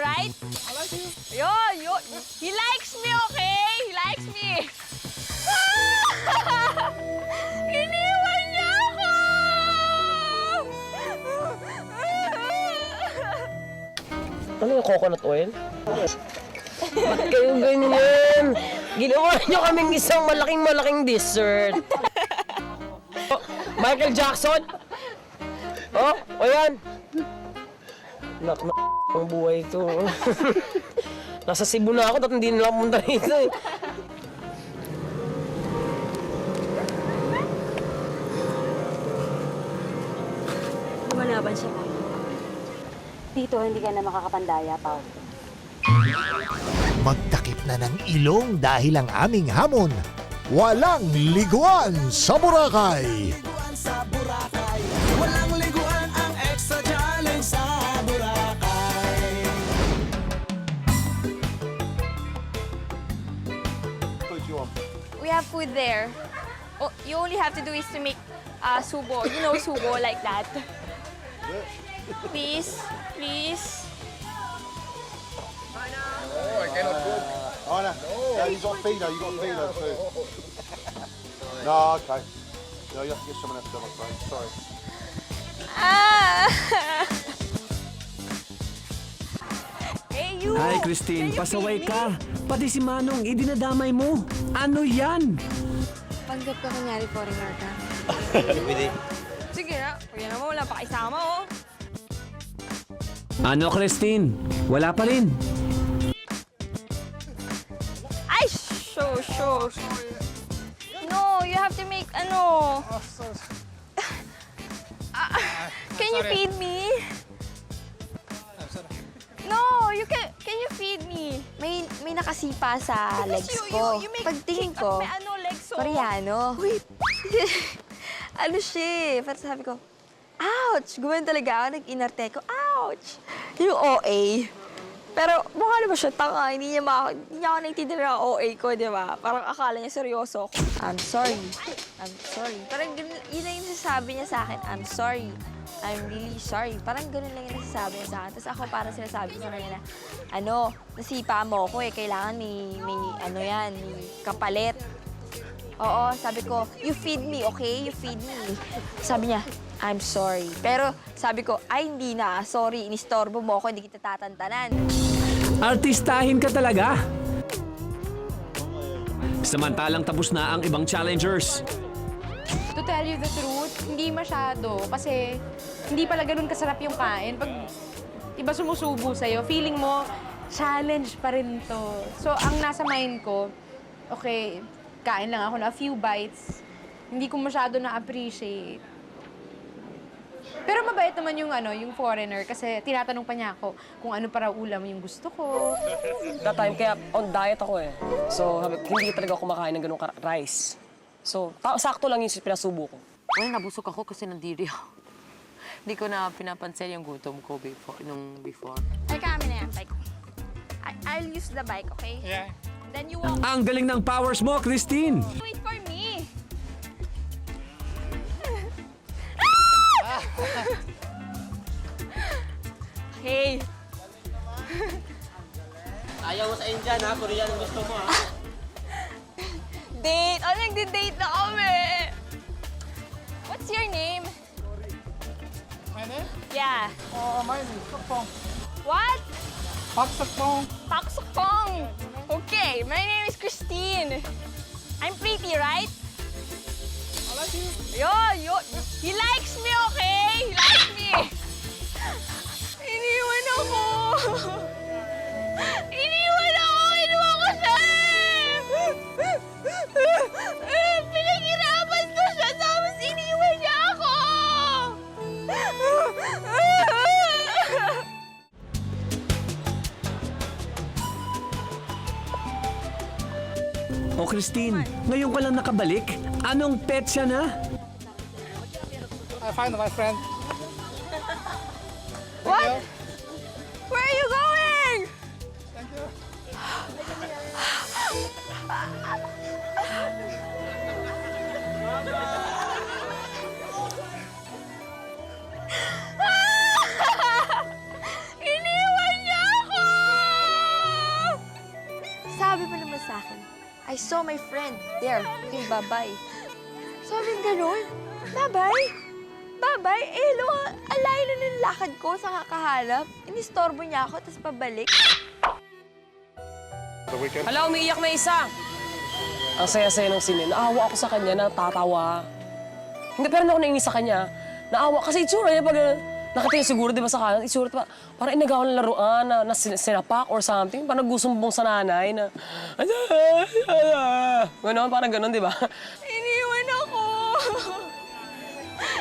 right? I like you. Yo, he likes me, okay? He likes me. Iniwan niya ako! Ano yung coconut oil? Ba't kayo ganyan? Ginawa nyo kaming isang malaking dessert. Oh, Michael Jackson? Oh, o yan. Nak na ang buhay ito. Nasa Cebu na ako, hindi nila pumunta rito eh. Lumalaban siya pa. Dito, hindi ka na makakapandaya, Pao. Magtakip na ng ilong dahil ang aming hamon, walang liguan sa Boracay. Walang liguan ang extra challenge sa Boracay. We have food there. Oh, you only have to do is to make subo. You know subo like that. Please, please. Oh, I cannot cook. Oh, no. No, you got feeder. You got feeder too. No, okay. No, you have to get someone else to do it, mate. Sorry. Ah! Hey, you! Hi, Christine. Can you Pasaway feed me? ka. Pati si Manong, idinadamay mo. Ano yan? Panggap ka kunyari foreigner ka. Sige na. Kuya naman, wala pa kaisama, oh. Ano, Christine? Wala pa rin. Ay, sure. No, you have to make, ano. Can you feed me? No, can you feed me? May nakasipa sa legs ko. Pagtingin ko, May ano, legs, oh. Koreano. Wait. Ano siya? Parang sabi ko, ouch! Gumawa talaga ako, nag-inarte ko, ouch! Yung OA. Pero mukha naman siya tanga, hindi niya ako naintindihan ng OA ko, di ba? Parang akala niya seryoso ako. I'm sorry. Parang yun lang yung nasasabi niya sa akin, I'm sorry. I'm really sorry. Parang ganun lang yung nasasabi niya sa akin. Tapos ako parang sinasabi ko sa kanya na, nasipa mo ako eh, kailangan may kapalit. Oo, sabi ko, you feed me, okay? You feed me. Sabi niya, I'm sorry. Pero sabi ko, ay hindi na, sorry, inistorbo mo ako, hindi kita tatantanan. Artistahin ka talaga. Samantalang tapos na ang ibang challengers. To tell you the truth, hindi masyado. Kasi hindi pala ganun kasarap yung kain. Pag iba sumusubo sa'yo, feeling mo, challenge pa rin to. So, ang nasa mind ko, okay, kain lang ako na a few bites. Hindi ko masyado na-appreciate. Pero mabait naman yung foreigner kasi tinatanong pa niya ako kung ano para ulam yung gusto ko. That time, kaya on diet ako eh. So, hindi talaga ako kumakain ng ganung rice. So, sakto lang yung pinasubo ko. Well, nabusog ako kasi nandiri ako. Hindi ko na pinapansin yung gutom ko before. Ay, kami na yan, bike. I'll use the bike, okay? Yeah. Then you walk. Ang galing ng powers mo, Christine. Wait for me. Hey. Ayaw mo sa Indian ha, Korean ang gusto mo ha. Date! Oh, nagdi-date na kami! What's your name? My name? Yeah. Mine is Sukpong. What? Pak Sukpong. Pak Sukpong. Okay, my name is Christine. I'm pretty, right? I like you. Yo, he likes me, okay? He likes me. Iniwan ako. Iniwan ako siya eh. Pinaghirapan ko siya, tapos iniwan niya ako. O Christine, ngayon ka lang nakabalik? Anong pet siya na? I find my friend. What? Where are you going? Thank you. Iniwan niya ako! I saw my friend. There. Okay, bye-bye. Sabi ganun. Bye-bye? Bye-bye? Eh, ang layo na ng lakad ko sa kakahanap. Inistorbo niya ako, tapos pabalik. Hala, umiiyak na isa. Ang saya-saya ng sinin. Naawa ako sa kanya, natatawa. Hindi, pero ako nainis sa kanya. Naawa kasi itsura niya pag nakatingin siguro, di ba, sa kanan, itsura parang inagawan ng laruan na sinapak or something. Parang naggusumbong sa nanay na, gano'n, parang gano'n, di ba? Iniwan ako!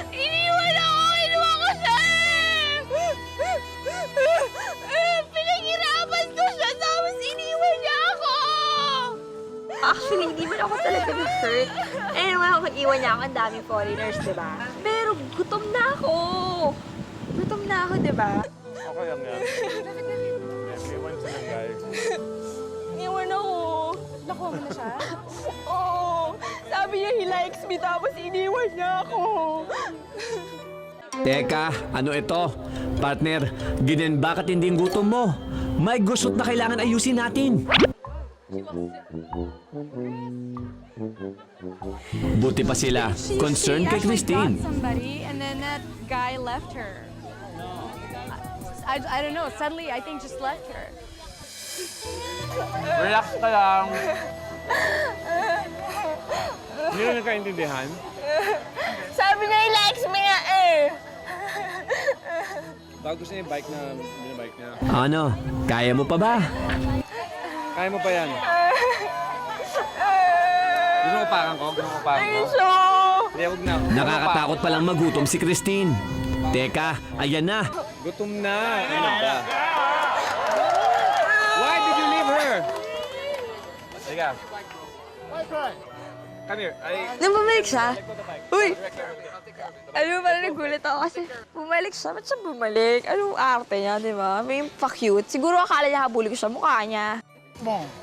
Iniwan ako! Iniwan ko siya Pinaghirapan ko siya, tapos iniwan niya ako! Actually, hindi man ako talaga na-hurt. Eh, naman ako iwan niya ako, ang daming foreigners, di ba? Pero gutom na ako! Gutom na ako, di ba? Okay lang yan. Iwan sila, guys. Iniwan ako. Nakuha mo na siya? Oo. Sabi niya, he likes me, tapos iniwan niya ako. Teka, ano ito? Partner, ganyan ba katinding gutom mo? May gusot na kailangan ayusin natin. Buti pa sila. Concerned kay Christine. Somebody and then that guy left her. I don't know. Suddenly, I think just left her. Relax ka lang. Hindi na nagkaintindihan. Sabi niya, he likes me nga eh. Bago gusto niya yung bike na binabike niya. Ano? Kaya mo pa ba? Kaya mo pa yan. Gusto mo pakan ko? Gusto mo pakan ko? Hindi, huwag na. Nakakatakot palang magutom si Christine. Teka, ayan na. Gutom na. Ano ba? Why did you leave her? Teka. Come here. Nung bumalik siya, uy! Ano, parang nagulat ako kasi bumalik siya. Ba't siya bumalik? Anong arte niya, di ba? May pa-cute. Siguro akala niya habulin ko siya, mukha niya.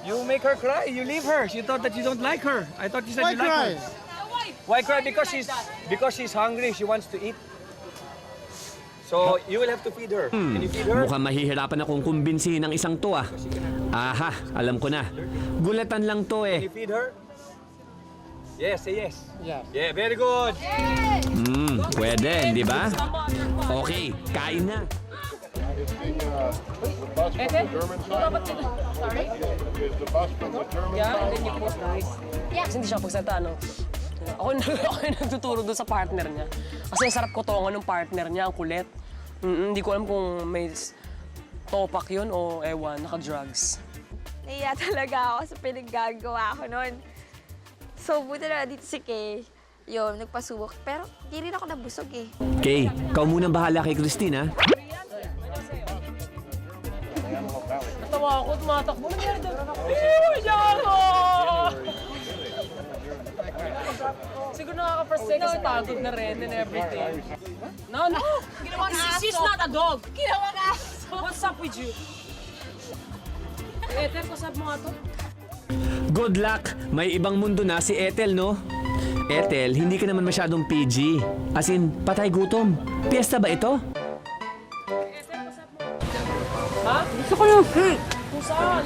You make her cry. You leave her. She thought that you don't like her. I thought you said you like her. Why cry? Because she's hungry. She wants to eat. So you will have to feed her. Can you feed her? Mukhang mahihirapan akong kumbinsihin ng isang to ah. Aha, alam ko na. Gulatan lang to Can eh. you feed her? Yes, say yes. Yes. Yeah, very good. Pwede, di ba? Okay, kain na. Is the bus from the German side? Sorry? Is the bus from the German side? Kasi hindi siya pagsalita, no? Ako yung nagtuturo doon sa partner niya. Kasi sarap kotongan ng partner niya, ang kulit. Hindi ko alam kung may topak yun o ewan, naka-drugs. Naiya talaga ako sa pinaggagawa ko noon. So, buti na dito si Kay. Yun, nagpasubok. Pero di rin ako nabusog eh. Kay, ikaw munang bahala kay Christine ha. Natawa ako, tumatakbo. Nangyari doon. Iwan niya ako! Siguro nakaka-frustrate kasi pagod na rin and everything. No. She's not a dog. Ginawang aso! What's up with you? Ethel, kasab mo nga to? Good luck! May ibang mundo na si Ethel, no? Ethel, hindi ka naman masyadong PG. As in, patay gutom. Piyesta ba ito? Ha? Gusto ko yung cake. Kung saan?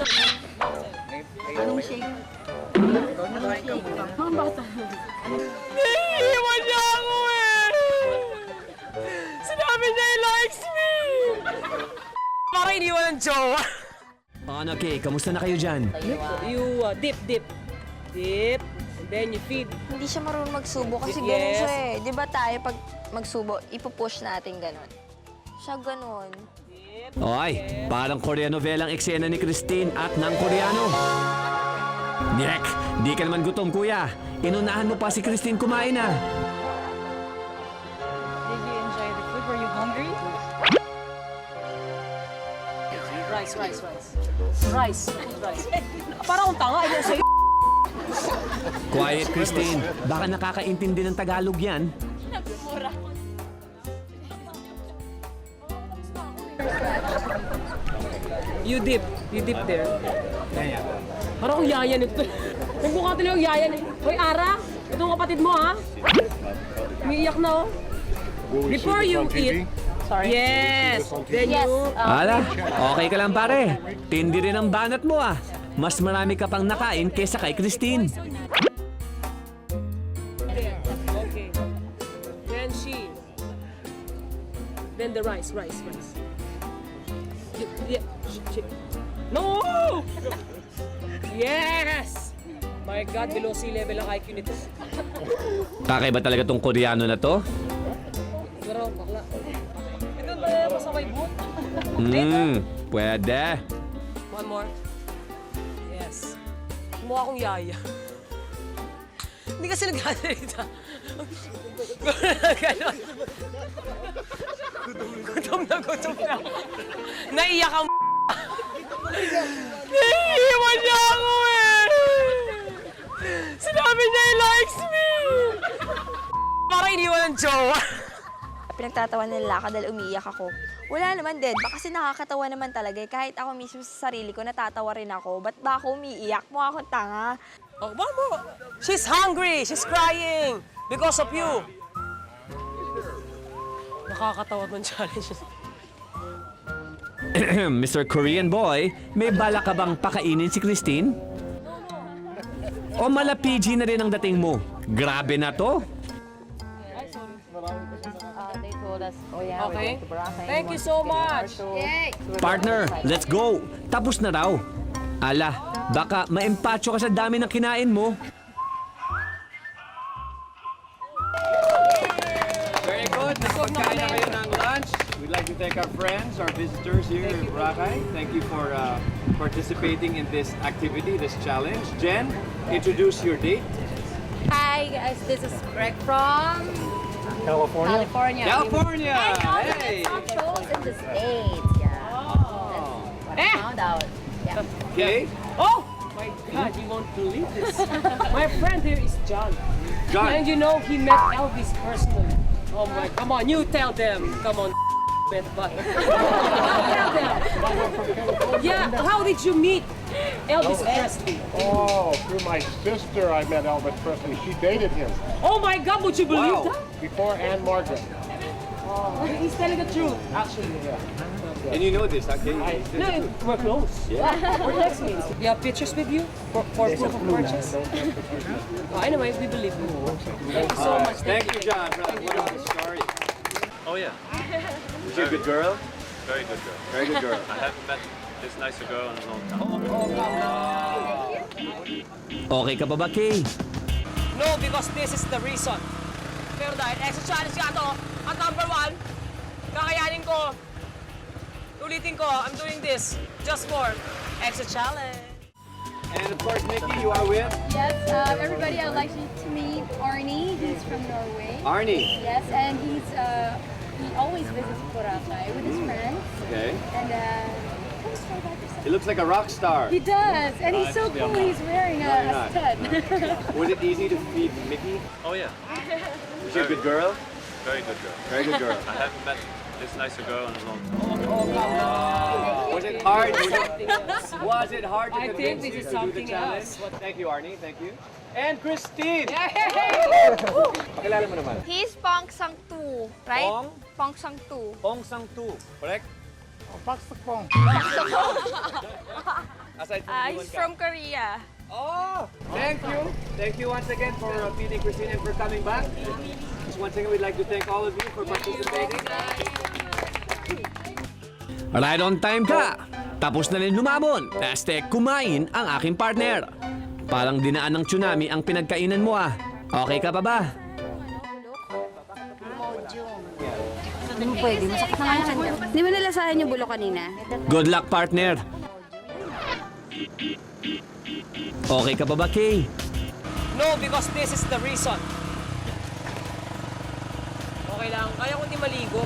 Anong shake? Naiiwan niya ako eh! Sinabi niya he likes me! Parang iniwan ng jowa. Ano, Kay? Kamusta na kayo dyan? You dip. Dip. And then you feed. Hindi siya marunong magsubo kasi Yes. ganun siya eh. Di ba tayo pag magsubo, ipupush natin ganun. Siya ganun. Oy, parang Koreanovelang eksena ni Christine at ng Koreano. Nek, di ka naman gutom, kuya. Inunahan mo pa si Christine kumain ah. Did you enjoy the food? Were you hungry? Rice. Parang akong tanga. Ayaw sa'yo. Quiet, Christine. Baka nakakaintindi ng Tagalog yan. You dip there. Parang akong yaya nito. Nagmukha tuloy yung yaya nito. Hoy, Ara! Ito ang kapatid mo, ha? Umiiyak na, oh. Before you eat. Sorry. Yes. Then you... Ala, okay ka lang pare. Tindi rin ang banat mo ah. mas marami ka pang nakain kesa kay Christine. Okay. Then she. Then the rice. No! Yes! My God, below sea level ang IQ nito. Kakaiba talaga tong Koreano na to. Pero, bakla. Ito ba yung sa may boot? Pwede. One more. Yes. Mukha akong yaya. Hindi kasi nagkasalita. Ganon. Gutom na. Naiyak ang naiiwan niya ako eh. Sinabi niya he likes me. Parang iniwan ng jowa. Pinagtatawa nila ako dahil umiiyak ako. Wala naman din. Baka kasi nakakatawa naman talaga eh. Kahit ako mismo sa sarili ko, natatawa rin ako. Ba't ba ako umiiyak? Mukha akong tanga. Oh, mama! She's hungry! She's crying! Because of you! Nakakatawa ng challenge. Mr. Korean boy, may bala ka bang pakainin si Christine? O mala PG na rin ang dating mo? Grabe na to. They told us, oh yeah, Okay? Thank you so much! Partner, let's go. Tapos na raw. Ala, baka maempacho ka sa dami ng kinain mo. Very good. Nakapagkain na kayo ng lunch. We'd like to thank our friends, our visitors here in Boracay. Thank you for participating in this activity, this challenge. Jen, introduce your date. Hi guys, this is Greg from California. California! Hey! Shows in the States, yeah. That's what I found out. Yeah. Okay. Oh! My God, you won't believe this. My friend here is John. John. And you know, he met Elvis personally. Oh my, come on, you tell them. Come on, but tell them. Yeah, how did you meet Elvis Presley? Oh, through my sister I met Elvis Presley. She dated him Oh my God, would you believe Wow. that? before Anne Margaret. He's telling the truth, actually. And you know this, okay? No, we're close. Yeah. We're next mates. You have pictures with you for proof of purchase? Anyway, we believe you. Thank you so much. Thank you, John, for that wonderful story. Oh yeah, Is she a good girl? very good girl. Very good girl. I haven't met this nicer girl in a long time. Okay ka pa ba, Kay? No, because this is the reason. Pero dahil extra challenge nga to, at number 1, kakayanin ko. Ulitin ko, I'm doing this just for extra challenge. And of course, Nikki, you are with Yes, everybody, I'd like you to meet Arnie. He's from Norway. Arnie. Yes, and he always visits Boracay with his friends. Okay. And come straight back yourself. He looks like a rock star. He does, and he's so cool. He's wearing No, you're a not. stud. Was it easy to feed Mickey? Oh yeah, Is she a good girl? very good girl. Very good girl. I haven't met this nicer girl in a long time. Was it hard? Was it hard to I think convince this you is to do the something challenge? else. Thank you, Arnie. Thank you. And Christine. Pakilala mo naman. He's Pong Sang-tu, right? Pong? Pong Sang-tu. Pong Sang-tu, correct? Aside from you He's and from Korea. Oh, thank you. Thank you once again for feeding Christine and for coming back. Once again, we'd like to thank all of you for participating. Right on time ka. Tapos na rin lumamon. Este, kumain ang aking partner. Parang dinaan ng tsunami ang pinagkainan mo ah. Okay ka pa ba? Di ba nalasahan yung bulo kanina? Good luck, partner. Okay ka pa ba, Kay? No, because this is the reason. Okay lang, kaya ko hindi maligo.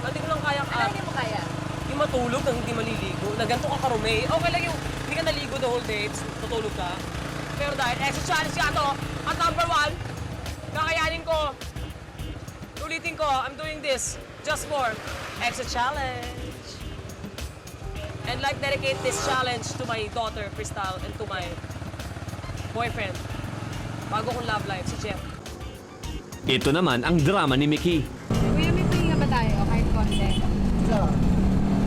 Hindi ko lang kaya Hindi mo kaya? yung matulog nang hindi maliligo. Na ganito ka karumi. Okay lang yung hindi ka naligo the whole day, tutulog ka. Pero dahil extra challenge nga to, at number 1, kakayanin ko. Ulitin ko, I'm doing this just for extra challenge. And like dedicate this challenge to my daughter, Crystal, and to my boyfriend. Bago kong love life, si Jeff. Ito naman ang drama ni Mickey. Kuya, may pahinga ba tayo? Kahit konti.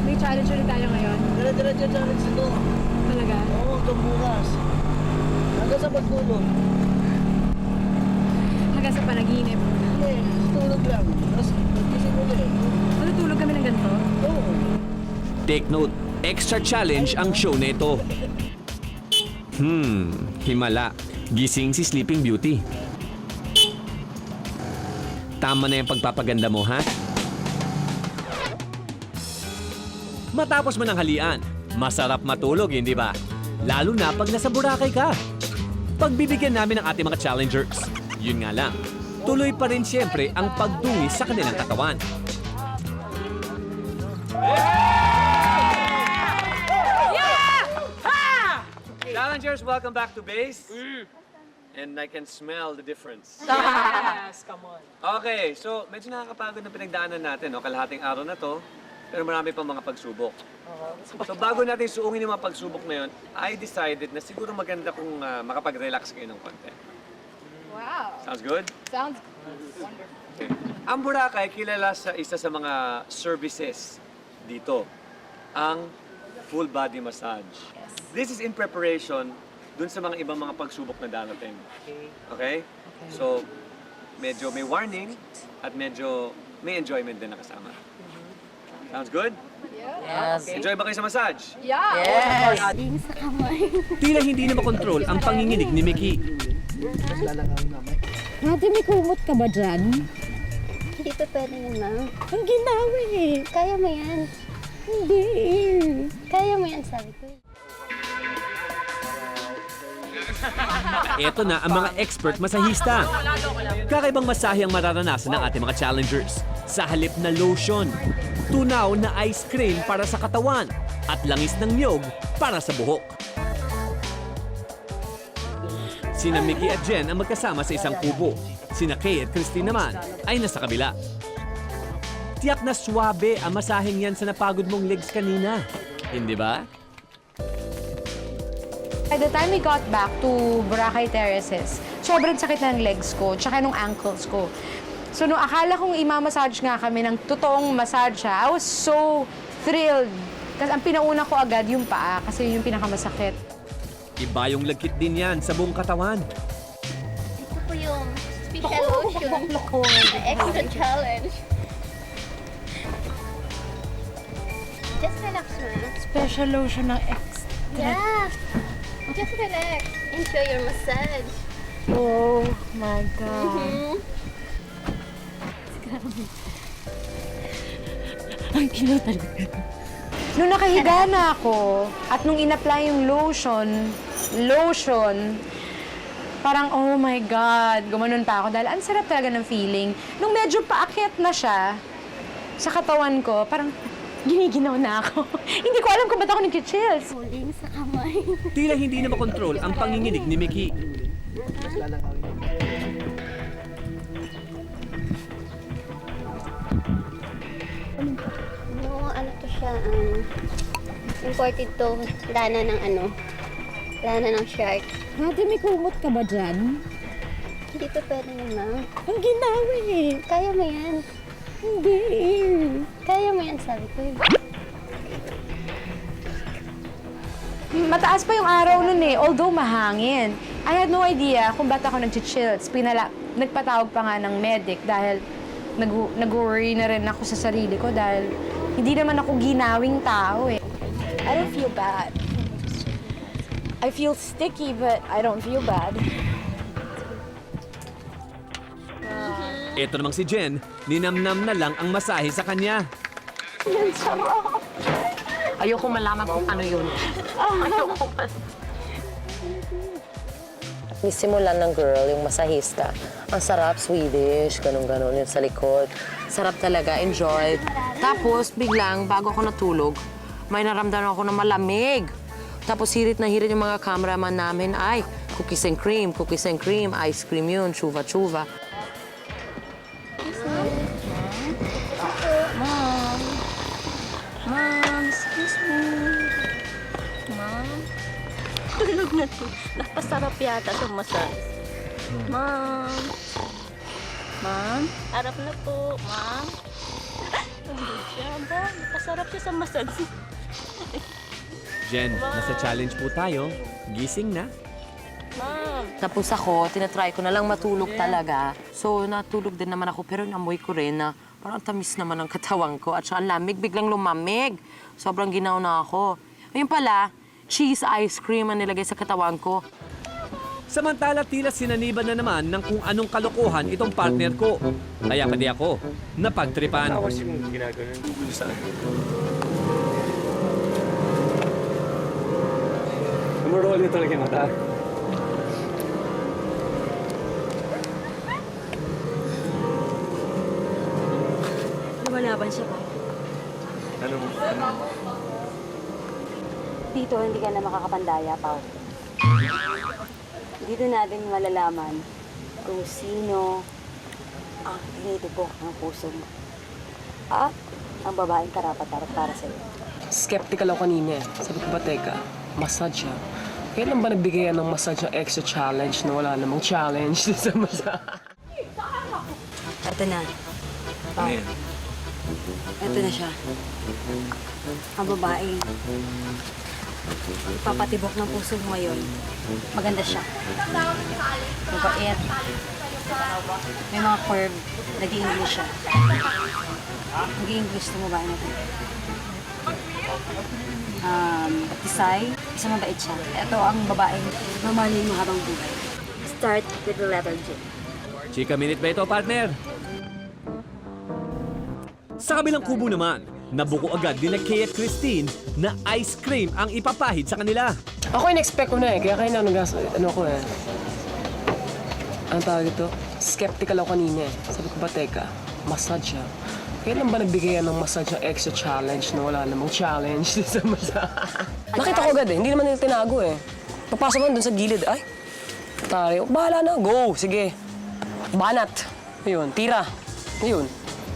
May challenge ulit tayo ngayon? Dire-diretso challenge ito. Talaga? Oo, gutom bukas. Hanggang sa pagtulog. Hanggang sa panaginip. Hindi, tulog lang. Tapos pagkising ulit. Matutulog kami ng ganito? Oo. Take note, extra challenge ang show na ito. Himala. Gising si Sleeping Beauty. Tama na yung pagpapaganda mo, ha? Matapos man ang halian, masarap matulog, hindi ba? Lalo na pag nasa Boracay ka. Pagbibigyan namin ang ating mga challengers. Yun nga lang, tuloy pa rin siyempre ang pagdungis sa kanilang katawan. Challengers, welcome back to base. And I can smell the difference. Yes, come on. Okay, so medyo nakakapagod na pinagdaanan natin, no? Kalahating araw na to, pero marami pang mga pagsubok. So bago natin suungin yung mga pagsubok na yun, I decided na siguro maganda kung makapag-relax kayo ng konti. Wow. Sounds good? Sounds wonderful. Okay. Ang Boracay kilala sa isa sa mga services dito, ang full body massage. This is in preparation dun sa mga ibang mga pagsubok na darating. Okay? So, medyo may warning at medyo may enjoyment din nakasama. Sounds good? Yes. Enjoy ba kayo sa massage? Yes. Tila hindi na makontrol ang panginginig ni Mickey. Ate, may kumot ka ba dyan? Hindi pa pwede yun, ma'am. Ang ginawa eh. Kaya mo yan. Hindi. Kaya mo yan, sabi ko. Ito na ang mga expert masahista. Kakaibang masahe ang mararanasan ng ating mga challengers. Sa halip na lotion, tunaw na ice cream para sa katawan, at langis ng niyog para sa buhok. Sina Mickey at Jen ang magkasama sa isang kubo. Sina Kay at Christine naman ay nasa kabila. Tiyak na swabe ang masaheng yan sa napagod mong legs kanina. Hindi ba? By the time we got back to Boracay Terraces, sobrang sakit ng legs ko, tsaka nung ankles ko. So, nung akala kong imamassage nga kami ng totoong massage, I was so thrilled. Kasi ang pinauna ko agad yung paa, kasi yun yung pinakamasakit. Iba yung lagkit din yan sa buong katawan. Ito po yung special lotion. Extra challenge. Just relax, ma'am. Special lotion ng extra. Yeah. Just relax. Enjoy your massage. Oh my God. Ang cute talaga. Nung nakahiga na ako, at nung in-apply yung lotion, parang, oh my God, gumanon pa ako dahil ang sarap talaga ng feeling. Nung medyo paakyat na siya sa katawan ko, parang giniginaw na ako. Hindi ko alam kung ba't ako nag-chills. Huling sa kamay. Tila hindi na makontrol ang panginginig ni Mickey. No, ano to siya, imported to lana ng shark. Ate, may kumot ka ba dyan? Hindi pa pwede yun, ma'am. Ang ginawa eh. Kaya mo yan. Hindi. Kaya mo yan, sabi ko. Mataas pa yung araw nun eh, although mahangin. I had no idea kung ba't ako nag-chills. Nagpatawag pa nga ng medic dahil nag-worry na rin ako sa sarili ko dahil hindi naman ako ginawing tao eh. I don't feel bad. I feel sticky, but I don't feel bad. Ito namang si Jen, ninamnam na lang ang masahe sa kanya. Ayoko malaman kung ano yun. Ayoko man. Simulan ng girl, yung masahista. Ang sarap, Swedish, ganun-ganun yung sa likod. Sarap talaga, enjoy. Tapos, biglang, bago ako natulog, may naramdaman ako na malamig. Tapos, hirit na hirit yung mga cameraman namin. Ay, cookies and cream, ice cream yun, chuva-chuva. Mom, excuse me. Mom? Tulog na to. Napasarap yata sa massage. Mom? Mom? Harap na po, Mom. Hindi siya ba? Napasarap siya sa massage. Jen, nasa challenge po tayo. Gising na. Tapos ako, tinatry ko na lang matulog talaga. So, natulog din naman ako, pero namoy ko rin na parang tamis naman ang katawan ko. At saka ang lamig, biglang lumamig. Sobrang ginaw na ako. Ayun pala, cheese ice cream ang nilagay sa katawan ko. Samantala, tila sinaniban na naman ng kung anong kalokohan itong partner ko. Kaya pati ako, napagtripan. Tapos yung ginagano yung saan. Umurol niyo talaga yung mata. Lumalaban siya pa. Dito, hindi ka na makakapandaya, Pao. Dito natin malalaman kung sino ang tinitibok ng puso mo. At ang babaeng karapat-dapat para sa'yo. Skeptical ako kanina eh. Sabi ko ba, teka, massage siya. Kailan ba nagbigay yan ng massage ng extra challenge na wala namang challenge sa massage? Ito na. Ano yan? Ito na siya. Ang babaeng papatibok ng puso mo ngayon. Maganda siya. Mabait. May mga curve. Nag-i-English siya. Nag-i-English itong babae na ito. Tisay. Isa mabait siya. Ito ang babaeng mamahalin mo habang buhay. Start with the letter J. Chika minute ba ito, partner? Sa kabilang kubo naman, nabuko agad nila Kay at Christine na ice cream ang ipapahid sa kanila. Ako in-expect ko na eh, kaya kayo na ano ko eh. Ang tawag ito? Skeptical ako kanina eh. Sabi ko ba, teka, massage siya. Kailan ba nagbigay yan ng massage ng extra challenge na wala namang challenge sa massage? Nakita ko agad eh, hindi naman nila tinago eh. Papasok man dun sa gilid, ay, tari, bahala na, go, sige. Banat. Ayun, tira. Ayun.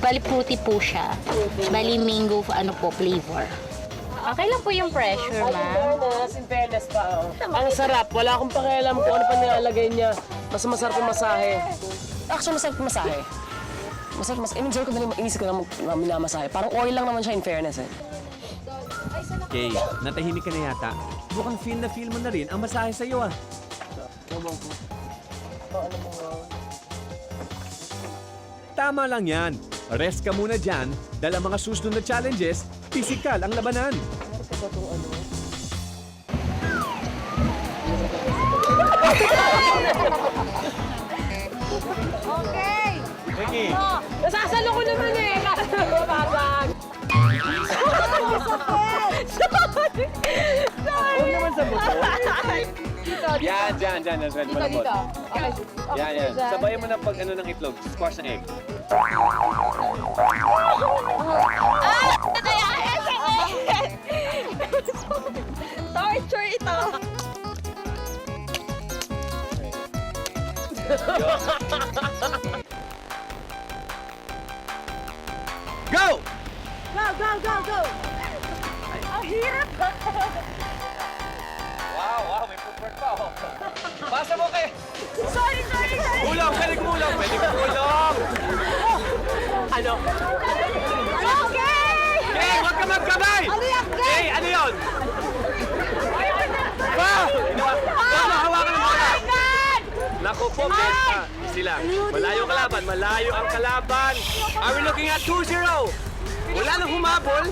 Bali fruity po siya. Bali mango, flavor. Okay lang po yung pressure, ma'am. In fairness pa, ang sarap. Wala akong pakialam kung ano pa nilalagay niya. Mas masarap yung masahe. Actually, masarap yung masahe. Masarap, in-enjoy ko na rin, inisip ko na minamasahe. Parang oil lang naman siya in fairness eh. Kay, natahimik ka na yata. Mukhang feel mo na rin ang masahe sa'yo ah. Tama lang yan. Rest ka muna dyan dahil ang mga susunod na challenges, physical ang labanan. Okay! Ricky! Nasasalo ko naman eh! Babag! Huwag naman sa buto. Yan, dyan. Malambot. Yan. Sabayan mo na pag ano ng itlog. Squash ng egg. Torture ito! Go! Wow, may footwork pa oh. Pasa mo kay... Sorry! Gulong, pwede gulong. Ano? Okay! Kay, huwag ka magkamay! Ano yan, Kay, ano yun? Pa! Hawakan mo ka! Naku po, besta. Sila. Malayo ang kalaban. Are we looking at 2-0? Wala nang humabol.